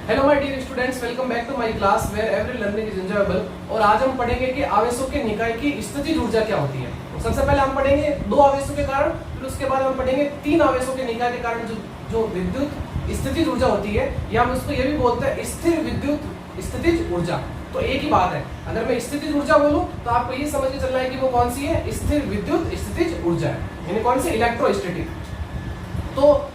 Hello my dear students, welcome back to my class where every learning is enjoyable. और आज हम पढ़ेंगे कि आवेशों के निकाय की स्थितिज ऊर्जा क्या होती है। तो सबसे पहले हम पढ़ेंगे दो आवेशों के कारण, फिर उसके बाद हम पढ़ेंगे तीन आवेशों के निकाय के कारण जो विद्युत स्थितिज ऊर्जा होती है, या हम उसको ये भी बोलते हैं स्थिर विद्युत स्थितिज ऊर्जा। तो एक ही बात है, अगर मैं स्थितिज ऊर्जा बोलूं तो आपको ये समझ के चलना है कि वो कौन सी है, स्थिर विद्युत स्थितिज ऊर्जा है, यानी कौन सी, इलेक्ट्रोस्टैटिक। तो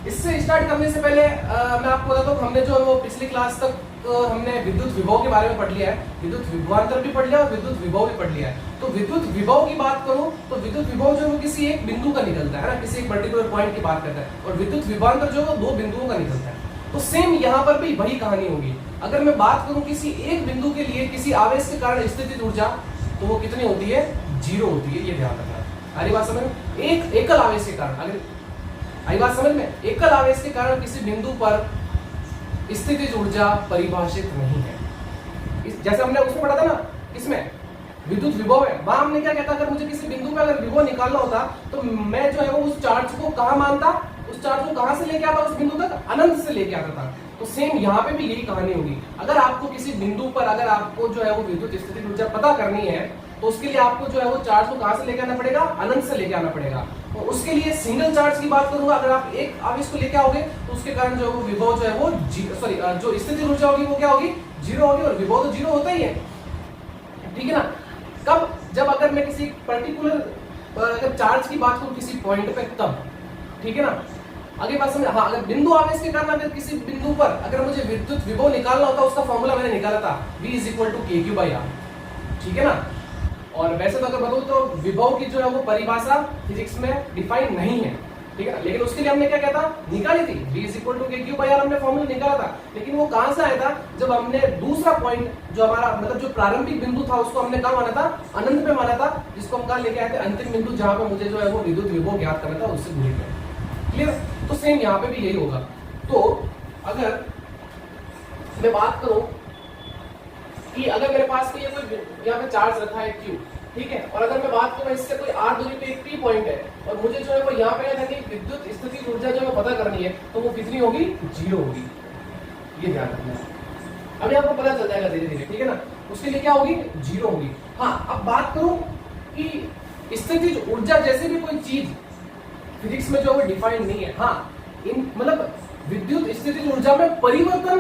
इससे स्टार्ट करने से पहले मैं आपको बताता हूँ, हमने जो है वो पिछली क्लास तक हमने विद्युत विभव के बारे में पढ़ लिया है, विद्युत विभवांतर भी पढ़ लिया और विद्युत विभव भी पढ़ लिया है। तो विद्युत विभव की बात करूं तो विद्युत विभव जो है वो किसी एक बिंदु का निकलता है ना, किसी एक पर्टिकुलर पॉइंट की बात करता है, और विद्युत विभवांतर जो है वो दो बिंदुओं का निकलता है। तो सेम यहाँ पर भी वही कहानी होगी। अगर मैं बात करूं किसी एक बिंदु के लिए किसी आवेश के कारण स्थितिज ऊर्जा, तो वो कितनी होती है, 0 होती है। ये ध्यान रखना। सारी बात समझ में? एक एकल आवेश के कारण, अगर आई बात समझ में, एकल आवेश के कारण किसी बिंदु पर स्थितिज ऊर्जा परिभाषित नहीं है। जैसे हमने उसमें पढ़ा था ना, किसमें, विद्युत विभव है, वहां हमने क्या कहता, अगर मुझे किसी बिंदु पे अगर विभव निकालना होता तो मैं जो है वो उस चार्ज को कहां मानता, उस चार्ज को कहां से लेके आता, उस बिंदु तक अनंत से लेके आता था। तो सेम यहाँ पे भी यही कहानी होगी। अगर आपको किसी बिंदु पर अगर आपको जो है वो विद्युत स्थितिज ऊर्जा पता करनी है, तो उसके लिए आपको जो है वो चार्ज को कहां से लेके आना पड़ेगा, अनंत से लेके आना पड़ेगा। तो उसके लिए सिंगल चार्ज की बात करूंगा, अगर आप एक आवेश को लेके आओगे तो उसके कारण जो है वो विभव जो है वो जो स्थितिज ऊर्जा होगी वो क्या होगी, 0 होगी, और विभव तो 0 होता ही है, ठीक है ना। कब, जब अगर मैं किसी पर्टिकुलर अगर चार्ज की बात करूं किसी पॉइंट पे, तब, ठीक है ना। आगे बात समझ। हाँ, अगर बिंदु आवेश के कारण अगर किसी बिंदु पर अगर मुझे विद्युत विभव निकालना होता, उसका फॉर्मूला मैंने निकाला था, V = KQ/R, ठीक है ना। और वैसे तो अगर बताऊं तो विभव की जो है वो परिभाषा फिजिक्स में डिफाइन नहीं है, ठीक है ना, लेकिन उसके लिए हमने क्या कहता, निकाली थी, V = KQ/R हमने फॉर्मूला निकाला था। लेकिन वो कहां से आया था, जब हमने दूसरा पॉइंट जो हमारा मतलब जो प्रारंभिक बिंदु था उसको हमने कहां माना था, अनंत पे माना था, जिसको हम कहां लेके आए थे, अंतिम बिंदु जहां पे मुझे जो है वो विद्युत विभव ज्ञात करना था, उससे दूरी पे। क्लियर? तो सेम यहाँ पे भी यही होगा। तो अगर मैं बात करूं कि अगर मेरे पास कोई यहाँ पे चार्ज रखा है Q, ठीक है, और अगर मैं बात करूं इससे कोई R दूरी पे एक P पॉइंट है, और मुझे जो है वो यहाँ पे यानी विद्युत स्थितिज ऊर्जा जो है पता करनी है, तो वो कितनी होगी, 0 होगी। ये ध्यान रखना है। अभी आपको पता चल जाएगा धीरे धीरे, ठीक है ना। उसके लिए क्या होगी, 0 होगी। हाँ, अब बात करूं कि स्थितिज ऊर्जा जैसे भी कोई चीज फिजिक्स में जो है वो डिफाइन नहीं है। हाँ, इन मतलब विद्युत स्थितिज ऊर्जा में परिवर्तन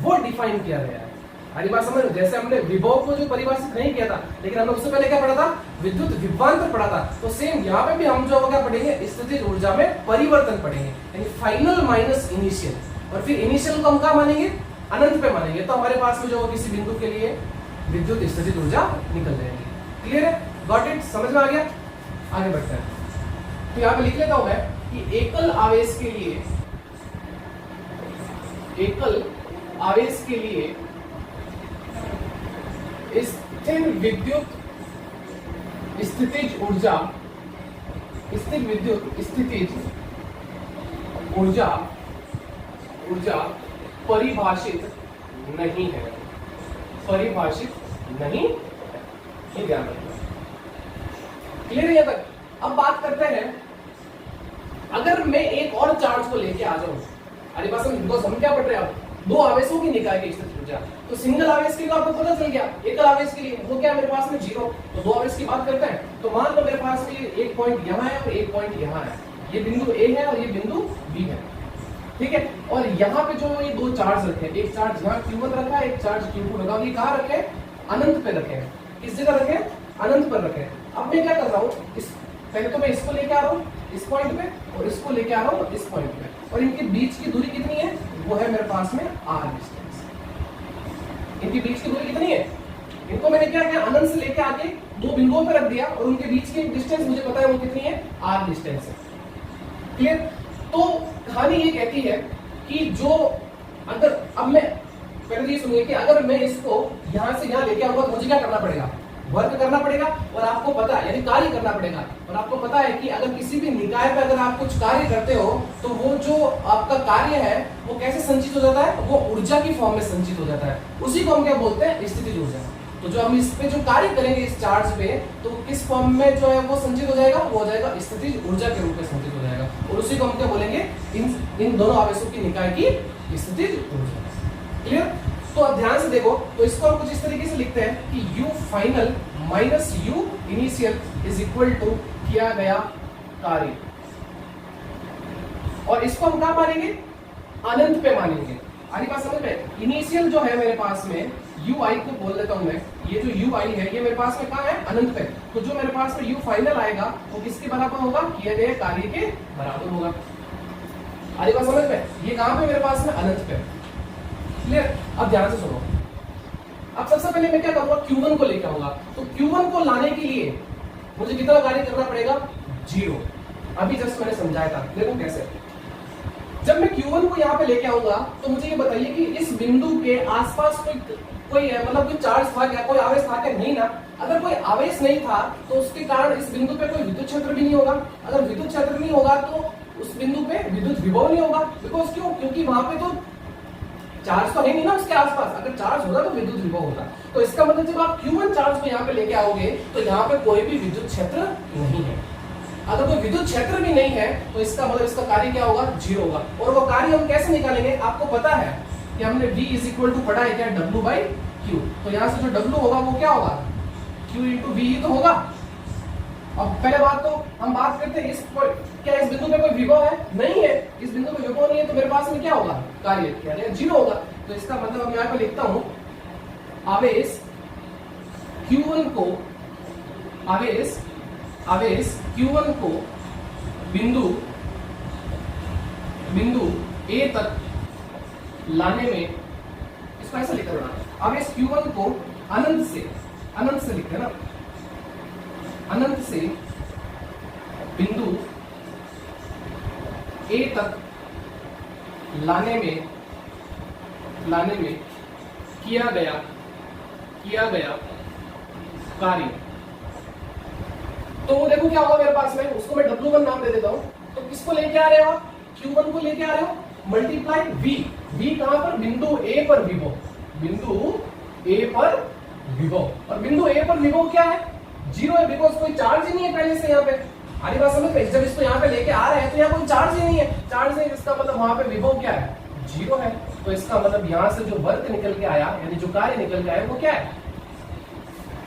वो डिफाइन किया गया है। हमारी बात समझ, जैसे हमने विभव को जो परिभाषित नहीं किया था, लेकिन हमने उससे पहले क्या पढ़ा था, विद्युत विभवांतर पढ़ा था। तो सेम यहाँ पे भी हम जो क्या पढ़ेंगे, स्थितिज ऊर्जा में परिवर्तन पढ़ेंगे, यानी फाइनल माइनस इनिशियल, और फिर इनिशियल को हम क्या मानेंगे, अनंत पे मानेंगे। तो हमारे पास में जो किसी बिंदु के लिए विद्युत स्थितिज ऊर्जा निकल जाएगी। क्लियर है? Got it? समझ में आ गया? आगे बढ़ते हैं। तो यहाँ पे लिख लेता हूं मैं कि एकल आवेश के लिए स्थिर विद्युत स्थितिज ऊर्जा परिभाषित नहीं है, ये ध्यान रखना। क्लियर है तक? अब बात करते हैं, अगर मैं एक और चार्ज को लेके आ जाऊं, अरे बस हम क्या पढ़ रहे हैं, दो आवेशों की निकाय की स्थितिज ऊर्जा। तो सिंगल आवेश के लिए आपको पता चल गया, एकल आवेश के लिए वो क्या, मेरे पास में 0। तो दो आवेश की बात करते हैं, तो मान लो मेरे पास में एक पॉइंट यहाँ है और एक पॉइंट यहाँ है, ये बिंदु A है और ये बिंदु B है, ठीक है। और यहाँ पे जो ये दो चार्ज रखे, एक चार्ज यहाँ Q1 रखा है, एक चार्ज Q2 लगा। ये कहाँ रखे, अनंत पे रखे हैं। किस जगह रखे, अनंत पर रखे। अब मैं क्या कर रहा हूँ, पहले तो मैं इसको लेके आ रहा हूँ इस पॉइंट पे, और इसको लेके आ रहा हूँ इस पॉइंट पे, और इनके बीच की दूरी कितनी है, वो है मेरे पास में R डिस्टेंस। इनके बीच की दूरी कितनी है, इनको मैंने क्या किया, अनंत से लेके आके दो बिंदुओं पे रख दिया, और उनके बीच की डिस्टेंस मुझे पता है वो कितनी है, R डिस्टेंस है। क्लियर? तो कहानी ये कहती है कि जो अगर, अब मैं पहले ये सुनिए कि अगर मैं इसको यहां से यहां लेके आऊंगा तो मुझे क्या करना पड़ेगा, वर्क करना पड़ेगा, और आपको पता है यानी कार्य करना पड़ेगा। और आपको पता है कि अगर किसी भी निकाय पे अगर आप कुछ कार्य करते हो, तो वो जो आपका कार्य है वो कैसे संचित हो जाता है, वो ऊर्जा की फॉर्म में संचित हो जाता है। उसी को हम क्या बोलते हैं, स्थितिज ऊर्जा। तो जो हम इस पे जो कार्य करेंगे इस चार्ज पे, तो किस फॉर्म में जो है वो संचित हो जाएगा, वो हो जाएगा स्थितिज ऊर्जा के रूप में संचित हो जाएगा। और उसी को हम क्या बोलेंगे, इन दोनों आवेशों की निकाय की स्थितिज ऊर्जा। क्लियर? तो अब ध्यान से देखो, तो इसको हम कुछ इस तरीके से लिखते हैं कि u final minus u initial is equal to किया गया कार्य, और इसको हम कहां मानेंगे? अनंत पे मानेंगे। आधी बात समझ में? इनिशियल जो है मेरे पास में ui को बोल देता हूं मैं, ये जो ui है ये मेरे पास में कहां है? अनंत पे। तो जो मेरे पास में u फाइनल आएगा वो किसके बराबर होगा? किए गए कार्य के बराबर होगा। आधी बात समझ में? ये कहां पे मेरे पास में? अनंत पे। क्लियर? अब ध्यान से सुनो। अब सबसे पहले मैं क्या करूंगा? Q1 को लेके आऊंगा। तो Q1 को लाने के लिए मुझे कितना कार्य करना पड़ेगा? 0। अभी जस्ट मैंने समझाया था, देखो कैसे। जब मैं Q1 को यहाँ पे लेके आऊंगा तो मुझे ये बताइए कि इस बिंदु के आसपास कोई मतलब कोई चार्ज था क्या? कोई आवेश था क्या? नहीं ना। अगर कोई आवेश नहीं था तो उसके कारण इस बिंदु पे कोई विद्युत क्षेत्र भी नहीं होगा। अगर विद्युत क्षेत्र नहीं होगा तो उस बिंदु पे विद्युत विभव नहीं होगा। बिकॉज क्यों? क्योंकि वहां पे तो चार्ज तो है नहीं ना उसके आसपास। अगर चार्ज होगा तो विद्युत विभव होगा। तो इसका मतलब जब आप Q1 चार्ज को यहाँ पे लेके आओगे तो यहाँ पे कोई भी विद्युत क्षेत्र नहीं है। अगर कोई विद्युत क्षेत्र भी नहीं है तो इसका मतलब इसका कार्य क्या होगा? 0 होगा। और वो कार्य हम कैसे निकालेंगे? आपको पता है कि हमने V इज इक्वल टू पढ़ा है क्या? W by Q। तो यहाँ से जो W होगा वो क्या होगा? Q इंटू V ही तो होगा। अब पहले बात तो हम बात करते हैं क्या इस बिंदु पे कोई विभव है? नहीं है। इस बिंदु पे विभव नहीं है तो मेरे पास में क्या होगा? कार्य क्या है? 0 होगा। तो इसका मतलब हम यहाँ पे लिखता हूं आवेश Q1 को आवेश Q1 को बिंदु A तक लाने में, इसको ऐसा लिखा होगा, आवेश Q1 को अनंत से लिखते हैं ना, अनंत से बिंदु A तक लाने में किया गया कार्य। तो देखो क्या होगा मेरे पास में, उसको मैं W1 नाम दे देता हूं। तो किसको लेके आ रहे हो? Q1 को लेके आ रहे हो, मल्टीप्लाई V कहां पर? बिंदु A पर विभव, बिंदु A पर विभव। और बिंदु A पर विभव क्या है? 0 है। बिकॉज कोई चार्ज ही नहीं है पहले से यहाँ पे। आधी बात समझ में? जब इसको यहाँ पे लेके आ रहे हैं तो यहाँ कोई चार्ज ही नहीं है। चार्ज नहीं, इसका मतलब वहां पे विभव क्या है? 0 है। तो इसका मतलब यहाँ से जो वर्क निकल के आया, यानी जो कार्य निकल के आया वो क्या है?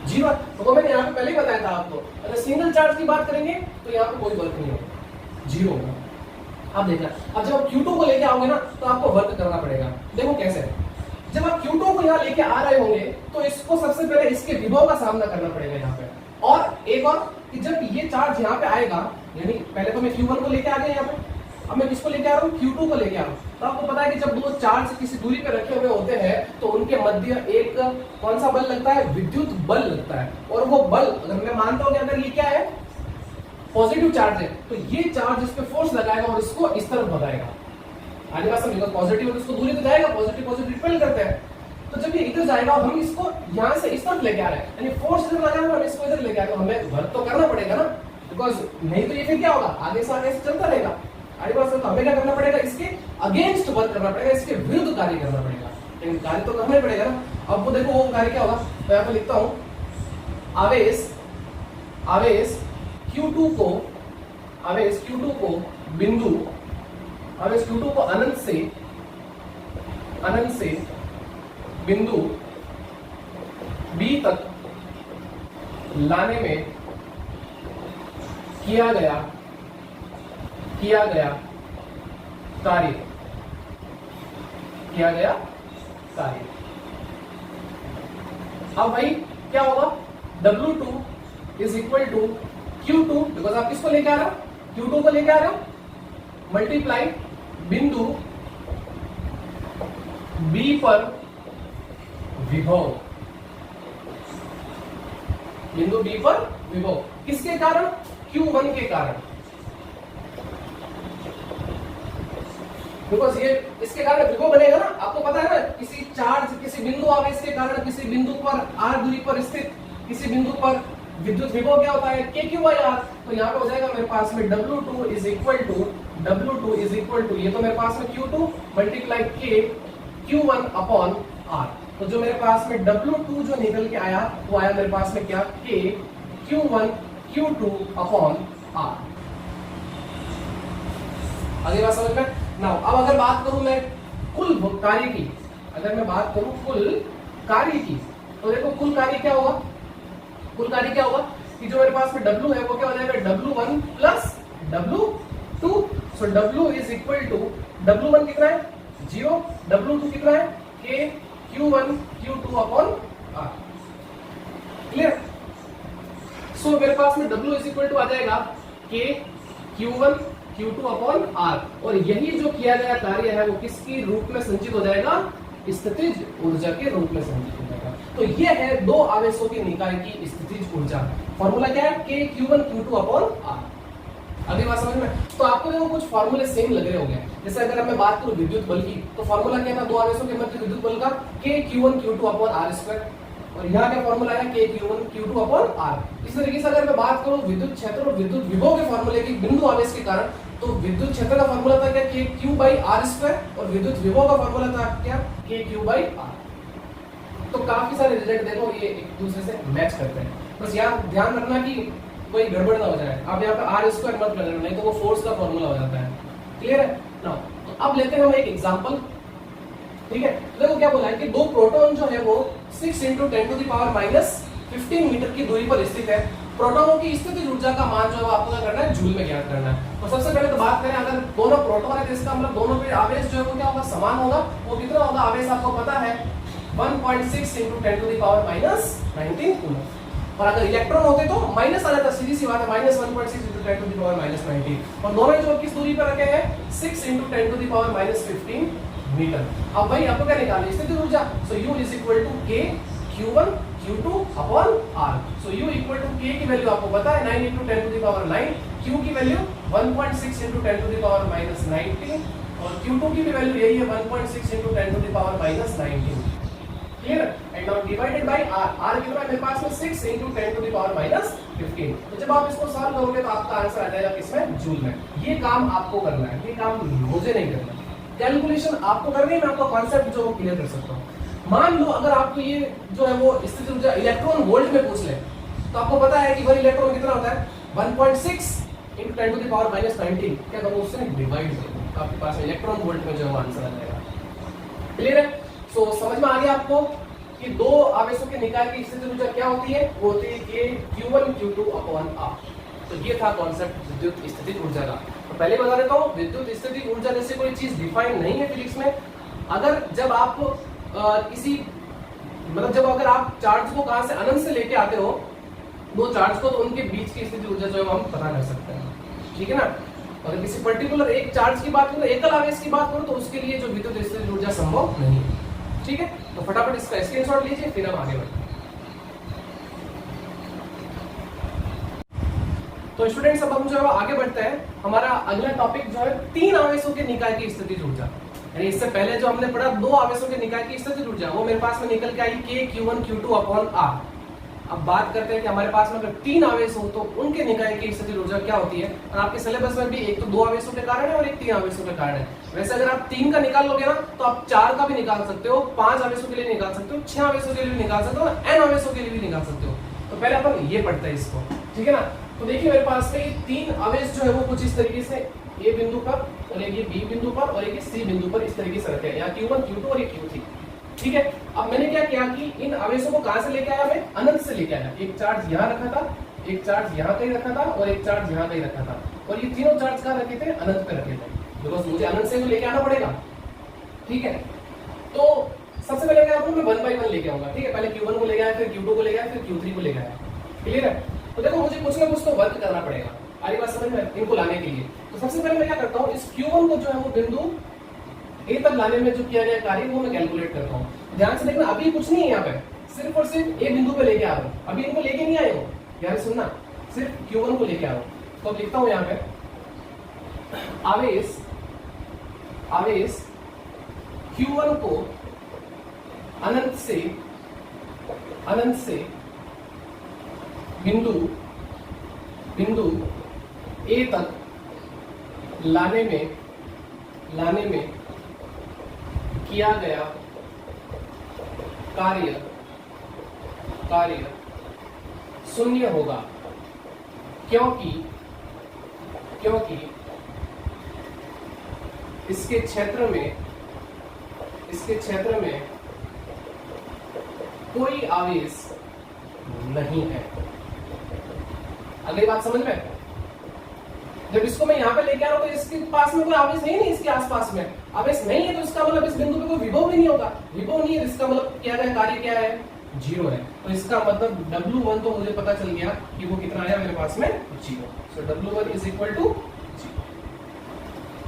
0। तो वो मैंने यहाँ पे पहले ही बताया था आपको। अगर सिंगल चार्ज की बात करेंगे तो यहाँ पे कोई वर्क नहीं होगा, 0 होगा। अब देखना, अब जब आप Q2 को लेके आओगे ना तो आपको वर्क करना पड़ेगा। देखो कैसे। जब आप Q2 को यहाँ लेके आ रहे होंगे तो इसको सबसे पहले इसके विभव का सामना करना पड़ेगा यहाँ पे। और एक और कि जब ये चार्ज यहाँ पे आएगा, यानी पहले तो मैं Q1 को लेके आ गया यहाँ पे, अब मैं किसको लेके आ रहा हूँ? Q2 को लेके आ रहा हूँ। तो आपको पता है कि जब दो चार्ज किसी दूरी पे रखे हुए होते हैं तो उनके मध्य एक कौन सा बल लगता है? विद्युत बल लगता है। और वो बल, अगर मैं मानता हूँ कि अगर ये क्या है? पॉजिटिव चार्ज है, तो ये चार्ज इस पे फोर्स लगाएगा और इसको इस तरफ भगाएगा। आगे बात समझिएगा, पॉजिटिव है तो उसको दूरी तो जाएगा, पॉजिटिव रिपेल करते हैं। तो जब ये इधर जाएगा और हम इसको यहाँ से इस तरफ लेके आ रहे हैं, यानी फोर्स इधर लगाएगा और इसको इधर लेके आएगा, हमें वर्क तो करना पड़ेगा ना। बिकॉज नहीं तो ये फिर क्या होगा? आगे से चलता रहेगा। आगे बात समझो, हमें क्या करना पड़ेगा? इसके अगेंस्ट वर्क करना पड़ेगा, इसके विरुद्ध कार्य करना पड़ेगा। लेकिन कार्य तो करना ही पड़ेगा ना। अब वो देखो वो कार्य क्या होगा, तो यहाँ पे लिखता हूं आवेश Q2 को बिंदु, आवेश Q2 को अनंत से बिंदु B तक लाने में किया गया कार्य, अब भाई क्या होगा? W2 is equal to Q2, because आप किसको लेके आ रहे हो? Q2 को लेके आ रहे हो, मल्टीप्लाई बिंदु B पर विभव, बिंदु B पर विभव किसके कारण? Q1 के कारण। बिकॉज ये इसके कारण विभव बनेगा ना। आपको पता है ना, किसी चार्ज, किसी बिंदु आवेश के कारण किसी बिंदु पर r दूरी पर स्थित किसी बिंदु पर विद्युत विभव क्या होता है? KQ/R। तो यहाँ पे हो जाएगा मेरे पास में W2 इज इक्वल टू ये तो मेरे पास में Q2 multiply K Q1 upon R। तो जो मेरे पास में W2 जो निकल के आया वो आया मेरे पास में क्या? K Q1 Q2 upon R। आगे बात समझ में? नाउ अब अगर बात करूं मैं कुल कार्य की, अगर मैं बात करूं कुल कार्य की, तो देखो कुल कार्य क्या होगा, कुल कार्य क्या होगा कि जो मेरे पास में W है वो क्या हो जाएगा W1 plus W2। So W is equal to W1 कितना है 0, W2 कितना है K Q1 Q2 upon R। Clear? So मेरे पास में W इज इक्वल टू आ जाएगा K Q1 Q2 upon R, और यही जो किया गया कार्य है वो किसकी रूप में संचित हो जाएगा, स्थितिज ऊर्जा के रूप में संचित हो जाएगा। तो ये है दो आवेशों के निकाय की स्थितिज ऊर्जा। फॉर्मूला क्या है K Q1 Q2 upon R। अगली बात समझ में? तो आपको देखो कुछ फॉर्मूले सेम लग रहे होंगे। जैसे अगर मैं बात करूं विद्युत बल की, तो फॉर्मूला क्या था दो आवेशों के मध्य विद्युत बल का K Q1 Q2 upon R square, और यहाँ क्या फॉर्मूला है K Q1 Q2 upon R। इस तरीके से अगर मैं बात करूं विद्युत क्षेत्र और विद्युत विभव के फॉर्मूले की बिंदु आवेश के कारण, तो विद्युत क्षेत्र का फॉर्मूला था क्या K Q by R square, और विद्युत विभव का फॉर्मूला था क्या K Q by R। तो काफी सारे रिजल्ट देखो ये एक दूसरे से मैच करते हैं। बस यहाँ ध्यान रखना कि कोई गड़बड़ ना हो जाए। आप यहाँ पे R स्क्वायर मत कर लेना, नहीं तो वो फोर्स का फॉर्मूला हो जाता है। क्लियर है ना? तो अब लेते हैं हम एक एग्जांपल। ठीक है, देखो क्या बोला है कि दो प्रोटॉन जो है वो 6 × 10⁻⁻15 मीटर की दूरी पर स्थित है। प्रोटॉनों की स्थितिज ऊर्जा का मान जो है आपको क्या करना है, जूल में ज्ञात करना है। और सबसे पहले तो बात करें, अगर दोनों प्रोटॉन है तो इसका मतलब दोनों पे आवेश जो है वो क्या होगा, समान होगा। वो कितना होगा आवेश आपको पता है 1.6 × 10⁻⁻19 कूलम। और अगर इलेक्ट्रॉन होते तो माइनस आ जाता, सीधी सी बात है, -1.6 × 10⁻⁻19। और दोनों जो किस दूरी पर रखे हैं 6 × 10⁻⁻15 मीटर। अब भाई आपको क्या निकालना है, स्थितिज ऊर्जा। So U is equal to K Q1 Q2 upon R। So U equal to K की वैल्यू आपको पता है 9 × 10⁻9, Q की वैल्यू 1.6 × 10⁻19, और Q2 की भी वैल्यू यही है 1.6 × 10⁻19। Clear? And now divided by R। R कितना है मेरे पास में 6 × 10⁻15। तो जब आप इसको सॉल्व करोगे तो आपका आंसर आ जाएगा किसमें, जूल में। ये काम आपको करना है, ये काम मुझे नहीं करना। कैलकुलेशन आपको करनी है, मैं आपका कॉन्सेप्ट जो वो क्लियर कर सकता हूँ। मान लो अगर आपको ये जो है वो स्थितिज ऊर्जा इलेक्ट्रॉन वोल्ट में पूछ ले, तो आपको पता है कि 1 इलेक्ट्रॉन कितना होता है 1.6 × 10⁻19। क्या करो उससे डिवाइड करो, आपके पास इलेक्ट्रॉन वोल्ट में जो है आंसर आ जाएगा। क्लियर है? सो समझ में आ गया आपको कि दो आवेशों के निकाय की स्थितिज ऊर्जा क्या होती है, वो होती है K Q1 Q2 upon R। तो ये था कॉन्सेप्ट विद्युत स्थितिज ऊर्जा का। तो पहले बता देता हूँ, विद्युत स्थितिज ऊर्जा जैसे कोई चीज डिफाइन नहीं है फिजिक्स में। अगर जब आप किसी मतलब जब अगर आप चार्ज को कहां से अनंत से लेके आते हो दो चार्ज को, तो उनके बीच की स्थितिज ऊर्जा जो है हम पता कर सकते हैं। ठीक है ना? अगर किसी पर्टिकुलर एक चार्ज की बात करूं, एकल आवेश की बात करूं, तो उसके लिए जो विद्युत स्थितिज ऊर्जा संभव नहीं है। ठीक है, तो फटाफट इसका स्क्रीनशॉट लीजिए, फिर हम आगे बढ़ते हैं। तो स्टूडेंट्स अब हम जो है आगे बढ़ते हैं। हमारा अगला टॉपिक जो है तीन आवेशों के निकाय की स्थितिज ऊर्जा। यानी इससे पहले जो हमने पढ़ा दो आवेशों के निकाय की स्थितिज ऊर्जा, वो मेरे पास में निकल के आई K Q1 Q2 upon R। अब बात करते हैं कि हमारे पास में अगर तीन आवेश हो तो उनके निकाय की स्थितिज ऊर्जा क्या होती है। और आपके सिलेबस में भी एक तो दो आवेशों के कारण है और एक तीन आवेशों के कारण है। वैसे अगर आप तीन का निकाल लोगे ना तो आप चार का भी निकाल सकते हो, 5 आवेशों के लिए निकाल सकते हो, 6 आवेशों के लिए भी निकाल सकते हो, n आवेशों के लिए भी निकाल सकते हो। तो पहले अपन ये पढ़ते हैं इसको। ठीक है ना? तो देखिए मेरे पास में तीन आवेश जो है वो कुछ इस तरीके से A बिंदु पर, और एक ये B बिंदु पर, और एक ये C बिंदु पर इस तरीके से रखे हैं। यहाँ Q1 Q2 और ये Q3। ठीक है, अब मैंने क्या किया कि इन आवेशों को कहां से लेके आया, मैं अनंत से लेके आया। एक चार्ज यहाँ रखा था, एक चार्ज यहाँ कहीं रखा था, और एक चार्ज यहाँ कहीं रखा था, और ये तीनों चार्ज कहाँ रखे थे, अनंत पे रखे थे, बिकॉज मुझे अनंत से लेके आना पड़ेगा। ठीक है, तो सबसे पहले क्या करूँ, मैं 1 by 1 लेके आऊंगा। ठीक है, पहले Q1 को लेके आया, फिर Q2 को लेके आया, फिर Q3 को लेके आया। क्लियर है? तो देखो मुझे कुछ ना कुछ तो वर्क करना पड़ेगा, आगे बात समझ में, इनको लाने के लिए। तो सबसे पहले मैं क्या करता हूँ, इस Q1 को जो है वो बिंदु A तक लाने में जो किया गया कार्य वो मैं कैलकुलेट करता हूँ। ध्यान से देखना, अभी कुछ नहीं है यहाँ पे, सिर्फ और सिर्फ A बिंदु पे लेके आ रहा हूँ। अभी इनको लेके नहीं आए हो, ध्यान से सुनना, सिर्फ Q1 को लेके आ रहा हूँ। तो अब लिखता हूँ यहाँ पे आवेश Q1 को अनंत से बिंदु A तक लाने में किया गया कार्य शून्य होगा, क्योंकि इसके क्षेत्र इसके क्षेत्र में कोई आवेश नहीं है। अगली बात समझ में? जब इसको मैं यहाँ पे लेके आ रहा हूं तो इसके पास में कोई आवेश नहीं, इसके आसपास में आवेश नहीं है, तो इसका मतलब इस बिंदु पे कोई विभव भी नहीं होगा। विभव नहीं है, इसका मतलब क्या है, कार्य क्या है, 0 है। तो इसका मतलब W1 तो मुझे पता चल गया कि वो कितना आया मेरे पास में, 0। सो W1 इज इक्वल टू 0।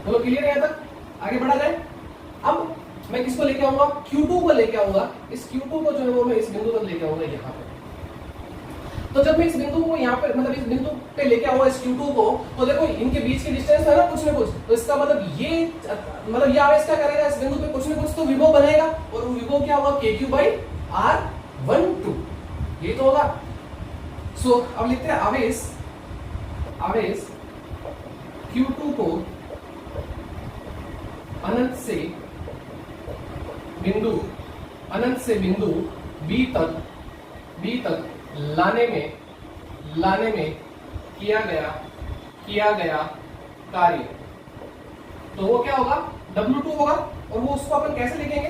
बोलो क्लियर है? यहाँ तक आगे बढ़ा जाए। अब मैं किसको लेके आऊंगा, Q2 को लेके आऊंगा। इस Q2 को जो है वो मैं इस बिंदु तक लेके आऊंगा यहाँ पे। तो जब मैं इस बिंदु को यहाँ पे मतलब इस बिंदु पे लेके आऊंगा इस Q2 को, तो देखो इनके बीच की डिस्टेंस है ना कुछ ना कुछ, तो इसका मतलब ये आवेश क्या करेगा, इस बिंदु पे कुछ ना कुछ तो विभव बनेगा, और वो विभव क्या होगा, KQ/R12, ये तो होगा। सो अब लिखते हैं आवेश Q2 को अनंत से बिंदु B तक लाने में किया गया कार्य, तो वो क्या होगा, W2 होगा। और वो उसको अपन कैसे लिखेंगे,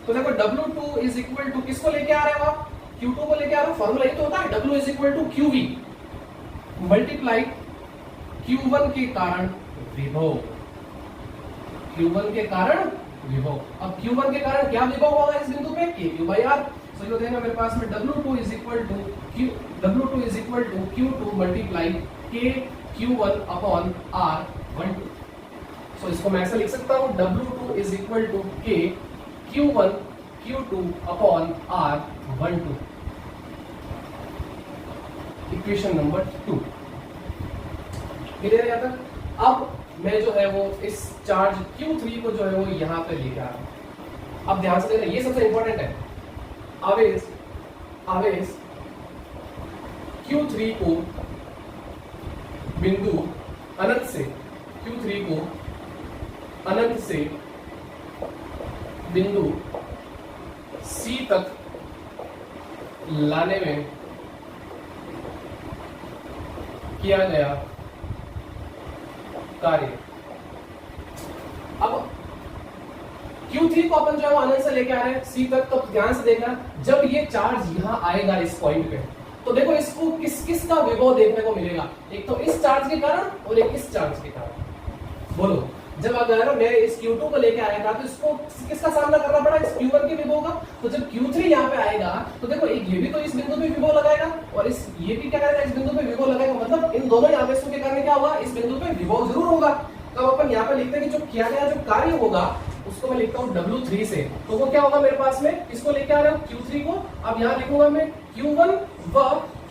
तो देखो W2 इज इक्वल टू किसको लेके आ रहे हो आप, Q2 को लेके आ रहे हो। फॉर्मूला ये तो होता है W is equal to QV multiply Q1 के कारण विभव, Q1 के कारण विभव। अब Q1 के कारण क्या विभव होगा इस बिंदु पे, KQ/R। सो ये देना मेरे पास में W2 is equal to Q2 multiply KQ1 upon R12। So इसको मैं ऐसा लिख सकता हूं, W2 is equal to KQ1 Q2 upon R12, equation number 2। Clear है यहाँ तक? अब मैं जो है वो इस चार्ज Q3 को जो है वो यहाँ पे लेके आ रहा हूं। अब ध्यान से देखना, ये सबसे इंपॉर्टेंट है। आवेश Q3 को बिंदु अनंत से बिंदु C तक लाने में किया गया कार्य। अब Q3 को अपन जो है वो अनंत से लेके आ रहे हैं C तक, तो ध्यान से देखना, जब ये चार्ज यहाँ आएगा इस पॉइंट पे, तो देखो इसको किस का विभव देखने को मिलेगा, एक तो इस चार्ज के कारण और एक इस चार्ज के कारण। बोलो, जब अगर मैं इस Q2 को लेके आया था तो इसको किसका सामना करना पड़ा, इस Q1 के विभव का। तो जब Q3 यहाँ पे आएगा तो देखो एक ये भी तो इस बिंदु पे विभव लगाएगा, और ये भी क्या करेगा, इस बिंदु पे विभव लगाएगा। मतलब इन दोनों आवेशों के कारण क्या होगा, इस बिंदु पे विभव जरूर होगा। तो अपन यहाँ पे लिखते हैं कि जो किया गया जो कार्य होगा उसको मैं लिखता हूँ W3 से, तो वो क्या होगा मेरे पास में, किसको लेके आ रहा हूँ, Q3 को। अब यहाँ लिखूंगा मैं Q1 व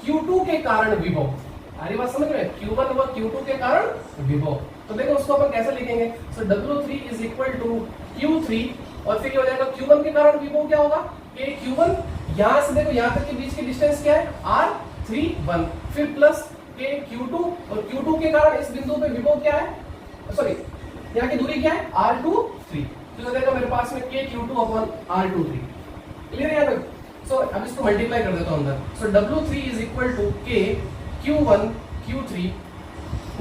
Q2 के कारण विभव। आरी बात समझ में, Q1 व Q2 के कारण विभव। तो देखो उसको अपन कैसे लिखेंगे, सो W3 is equal to Q3, और फिर हो जाएगा Q1 के कारण विभव क्या होगा, KQ1। यहाँ से देखो यहाँ तक के बीच की डिस्टेंस क्या है, R31, फिर प्लस KQ2, और Q2 के कारण इस बिंदु पे विभव क्या है, सॉरी यहाँ की दूरी क्या है, R23। तो देखो मेरे पास में KQ2 अपॉन R23। क्लियर है यहाँ तक? सो अब इसको मल्टीप्लाई कर देता हूँ अंदर। सो W3 is equal to KQ1 Q3,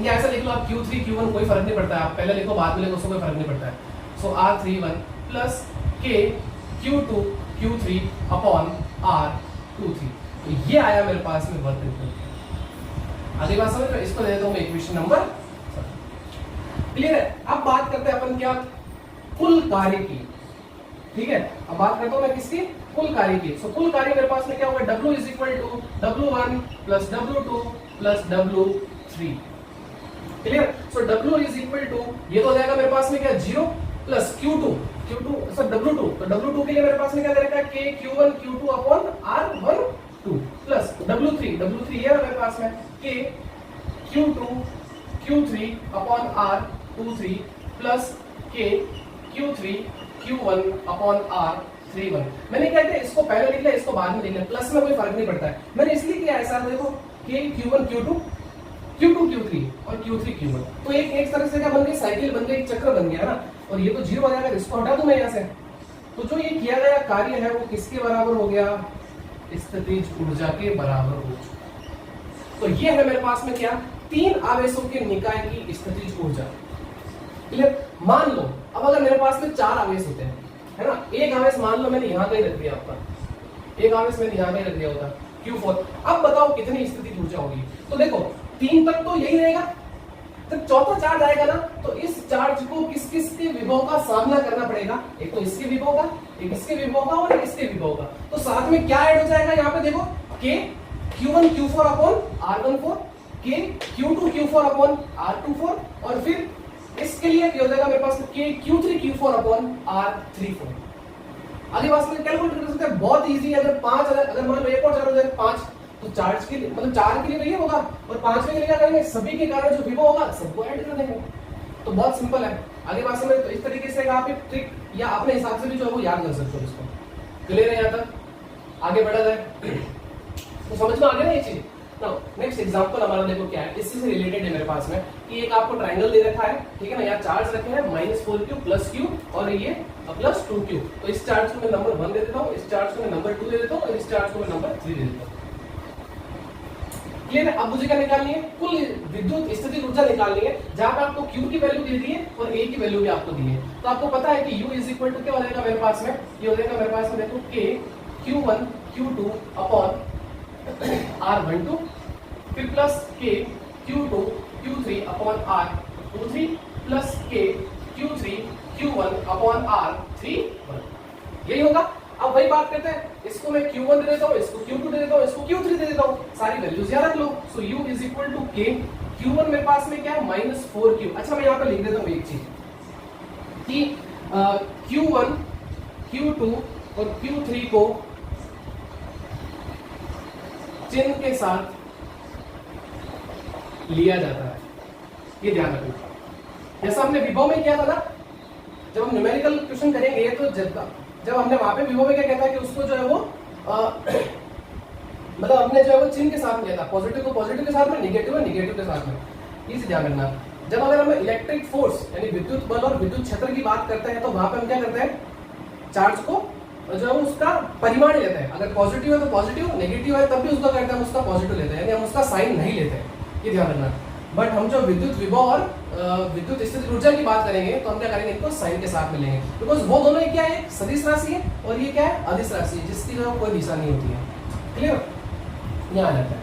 या ऐसा लिख लो आप, Q3 Q1 कोई फर्क नहीं पड़ता है, आप पहले लिखो बाद में लिखो, उसको कोई फर्क नहीं पड़ता है। सो R31 plus KQ2 Q3 upon R23, तो ये आया मेरे पास में वर्क डन। आगे बात समझ में, इसको दे देता हूँ इक्वेशन नंबर। क्लियर है? अब बात करते हैं अपन क्या, कुल कार्य की। ठीक है, अब बात करता हूं मैं किसकी, कुल कार्य की। सो कुल कार्य मेरे पास में क्या होगा, W is equal to W1 plus W2 plus W3। Clear? So W is equal to, ये तो हो जाएगा मेरे पास में क्या, 0 प्लस Q2 सर W2, तो W2 के लिए मेरे पास में क्या दे रखा है, KQ1 Q2 upon R12 plus W3 ये है मेरे पास में KQ2 Q3 upon R23 plus KQ3 Q1 upon R31। मैंने क्या किया, इसको पहले लिख लिया, इसको बाद में लिख लिया, प्लस में कोई फर्क नहीं पड़ता है। मैंने इसलिए किया ऐसा, देखो KQ1 Q2 Q3 और Q3 Q1, तो एक तरह से क्या बन गई, साइकिल बन गई, एक चक्र बन गया ना, और ये तो 0 आ जाएगा, इसको हटा दूं मैं यहाँ से। तो जो ये किया गया कार्य है वो किसके बराबर हो गया, स्थितिज ऊर्जा के बराबर हो चुका। तो ये है मेरे पास में क्या, 3 आवेशों के निकाय की स्थितिज ऊर्जा। क्लियर? मान लो अब अगर मेरे पास में 4 आवेश होते हैं, है ना। एक आवेश मान लो मैंने यहाँ कहीं रख दिया आपका, एक आवेश मैंने यहाँ कहीं रख दिया होता Q4। अब बताओ कितनी स्थिति ऊर्जा होगी। तो देखो 3 तक तो यही रहेगा, जब चौथा चार्ज आएगा ना तो इस चार्ज को किस किस के विभव का सामना करना पड़ेगा, एक तो इसके विभव का, एक इसके विभव का और एक इसके विभव का। तो साथ में क्या ऐड हो जाएगा यहाँ पे देखो, K Q1 Q4 upon R14, K Q2 Q4 upon R24 और फिर इसके लिए हो जाएगा मेरे पास K Q3 Q4 upon R34। आगे बात में कैलकुलेट कर सकते हैं, बहुत इजी है। अगर 5 अगर मान लो एक और चार हो जाए 5, तो चार्ज के लिए मतलब 4 के लिए नहीं होगा और 5 के लिए क्या करेंगे, सभी के कारण जो विभव होगा सबको ऐड कर देंगे। तो बहुत सिंपल है। आगे बात में तो इस तरीके से आप एक ट्रिक या अपने हिसाब से भी जो है वो याद कर सकते हो इसको। क्लियर है यहाँ तक? आगे बढ़ा जाए तो समझ में आ गया ना ये चीज। नाउ नेक्स्ट एग्जांपल हमारा देखो क्या है, इससे रिलेटेड है मेरे पास में कि एक आपको ट्रायंगल दे रखा है, ठीक है ना। यहाँ चार्ज रखे हैं -4q + q और ये +2q। तो इस चार्ज को मैं नंबर 1 दे देता हूँ, इस चार्ज को मैं नंबर 2 दे देता हूँ और इस चार्ज को मैं नंबर 3 दे देता हूँ। क्लियर है? अब मुझे क्या निकालनी है, कुल विद्युत स्थिति ऊर्जा निकालनी है, जहां पे आपको Q की वैल्यू दे दी है और A की वैल्यू भी आपको दी है। तो आपको पता है कि U = क्या हो जाएगा मेरे पास में, ये हो जाएगा मेरे पास में देखो K Q1 Q2 upon R12 फिर plus K Q2 Q3 upon R23 plus K Q3 Q1 upon R31। यही होगा। अब वही बात करते हैं, इसको मैं Q1 दे देता हूँ, इसको Q2 दे देता हूँ, इसको Q3 दे देता हूँ, सारी वैल्यूज याद रख लो। सो U = K Q1 मेरे पास में क्या है -4Q। अच्छा मैं यहाँ पे लिख देता हूँ एक चीज कि Q1 Q2 और Q3 को चिन्ह के साथ लिया जाता है, ये ध्यान रखना। जैसा हमने विभव में किया था ना, जब हम न्यूमेरिकल क्वेश्चन करेंगे तो जब हमने वहां पे विभव में क्या कहता है कि उसको जो है वो मतलब हमने जो है वो चिन्ह के साथ लिया था, पॉजिटिव को पॉजिटिव के साथ में, नेगेटिव को नेगेटिव के साथ में। इसे ध्यान रखना। जब अगर हम इलेक्ट्रिक फोर्स यानी विद्युत बल और विद्युत क्षेत्र की बात करते हैं तो वहां पे हम क्या करते हैं, चार्ज को जो है उसका परिमाण लेते हैं। अगर पॉजिटिव है तो पॉजिटिव, नेगेटिव है तब भी उसका करते हैं उसका पॉजिटिव लेते हैं, यानी हम उसका साइन नहीं लेते हैं, ये ध्यान रखना। बट हम जो विद्युत विभव और विद्युत स्थिति ऊर्जा की बात करेंगे तो हम क्या करेंगे, इनको साइन के साथ में लेंगे, बिकॉज वो दोनों क्या है, सदिश राशि है और ये क्या है, अदिश राशि है, जिसकी जो कोई दिशा नहीं होती है। क्लियर? यहाँ आ जाता है।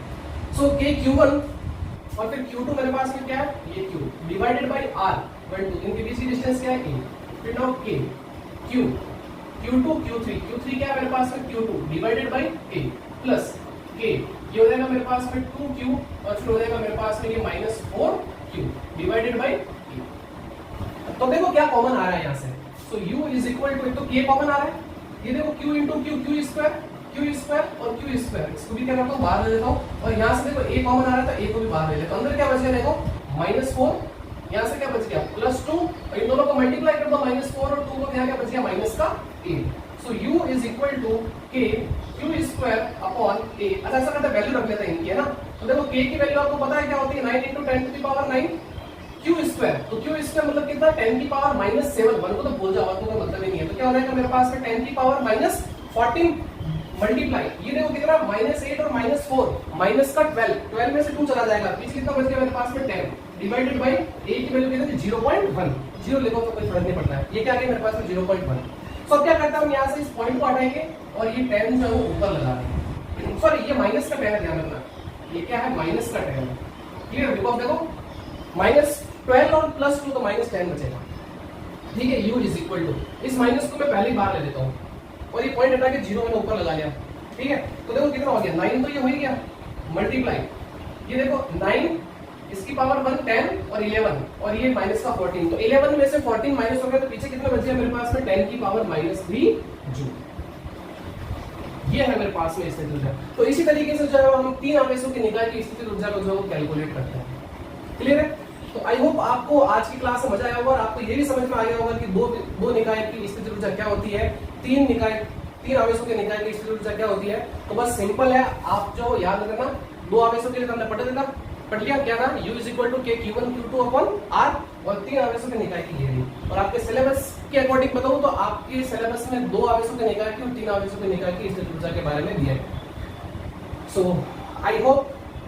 सो K Q1 और फिर Q2 मेरे पास में क्या है, ये Q डिवाइडेड बाई R12, इनके बीच की डिस्टेंस क्या है A। फिर now K Q Q2 Q3 क्या है मेरे पास में Q2 divided by A plus K, ये हो जाएगा मेरे पास में 2Q और फिर हो जाएगा मेरे पास में ये -4Q डिवाइडेड बाई A। तो देखो क्या कॉमन आ रहा है यहाँ से। सो U = तो K कॉमन आ रहा है, ये देखो Q × Q स्क्वायर और Q स्क्वायर, इसको भी क्या करता हूँ बाहर ले लेता हूँ और यहाँ से देखो A कॉमन आ रहा है तो A को भी बाहर ले लेता हूँ। अंदर क्या बच गया देखो -4, यहाँ से क्या बच गया +2 और इन दोनों को मल्टीप्लाई कर दो, -4 और 2 को यहाँ क्या बच गया -8। सो U = K Q square upon A। अच्छा ऐसा करते वैल्यू रख लेते हैं इनकी, है ना। तो देखो K की वैल्यू आपको पता है क्या होती है, 9 × 10⁻9 Q स्क्वायर। तो Q स्क्वायर मतलब कितना, 10⁻7। 1 को तो भूल जाओ, 1 को मतलब ही नहीं है। तो क्या हो जाएगा मेरे पास में 10⁻14 मल्टीप्लाई, ये देखो कितना -8 और -4 माइनस का 12 में से 2 चला जाएगा, बीच कितना बच गया मेरे पास में 10 डिवाइडेड बाई A की वैल्यू कितनी 0.1, 0 लिखो तो कोई फर्क नहीं पड़ता है। ये क्या आ गया मेरे पास में 0.1। तो अब क्या करता हूँ, यहाँ से इस पॉइंट को हटाएंगे और ये 10 जो है वो ऊपर लगा देंगे। सॉरी ये माइनस का 10 है, ध्यान रखना, ये क्या है माइनस का 10 है। क्लियर? बिकॉज देखो -12 और +2 तो -10 बचेगा। ठीक है, U = इस माइनस को मैं पहले ही बाहर ले लेता हूँ और ये पॉइंट हटा के 0 मैंने ऊपर लगा लिया। ठीक है, तो देखो कितना हो गया 9, तो ये हो ही गया मल्टीप्लाई, ये देखो 9 इसकी पावर 1 10 और 11 और ये -14, तो 11 में से 14 माइनस हो गया तो पीछे कितना बच गया मेरे पास में 10 की पावर -3 जूल। ये है मेरे पास में स्थिति ऊर्जा। तो इसी तरीके से जो है हम 3 आवेशों की निकाय की स्थिति ऊर्जा को जो है कैलकुलेट करते हैं। क्लियर है? तो आई होप आपको आज की क्लास से मजा आया होगा और आपको ये भी समझ में आ गया होगा कि दो निकाय की स्थिति ऊर्जा क्या होती है, 3 आवेशों के निकाय की स्थिति ऊर्जा क्या होती है। तो बस सिंपल है, आप जो याद रखना 2 आवेशों के लिए हमने पढ़ लिया क्या था, U = K Q1 Q2 upon R और 3 आवेशों के निकाय की ये। और आपके सिलेबस के अकॉर्डिंग बताऊं तो आपके सिलेबस में 2 आवेशों के निकाय की और 3 आवेशों के निकाय की स्थिति ऊर्जा के बारे में दिया है। सो आई होप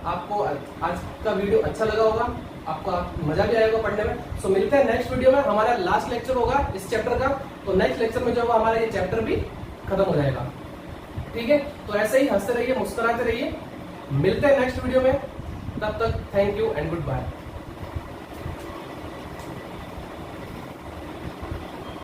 आपको आज का वीडियो अच्छा लगा होगा, आपको मजा भी आएगा पढ़ने में। सो मिलते हैं नेक्स्ट वीडियो में, हमारा लास्ट लेक्चर होगा इस चैप्टर का। तो नेक्स्ट लेक्चर में जो है हमारा ये चैप्टर भी खत्म हो जाएगा। ठीक है, तो ऐसे ही हंसते रहिए, मुस्कुराते रहिए। मिलते हैं नेक्स्ट वीडियो में, तब तक thank you and good bye.